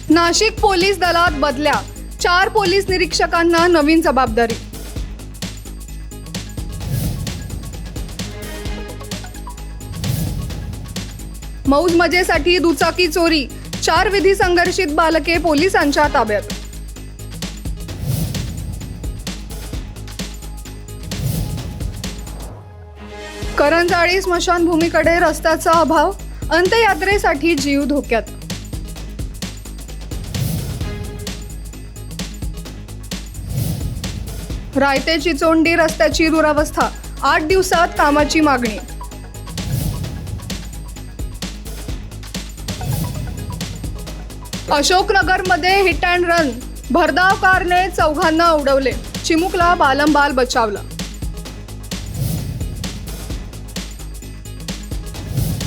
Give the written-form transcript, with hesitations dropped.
Nashik police दलात बदल्या, 4 police निरीक्षकांना नवीन जबाबदारी। मौज मजेसाठी दुचाकी चोरी, 4 विधी संघर्षित बालके पोलिसांच्या ताब्यात। करंजाळी स्मशानभूमीकडे रस्त्याचा अभाव, अंत्ययात्रेसाठी जीव धोक्यात। रायते चिचोंडी रस्त्याची दुरावस्था, 8 दिवसात कामाची मागणी। अशोकनगरमध्ये हिट अँड रन, भरधाव कारने 4घांना उडवले, चिमुकला बालंबाल बचावला।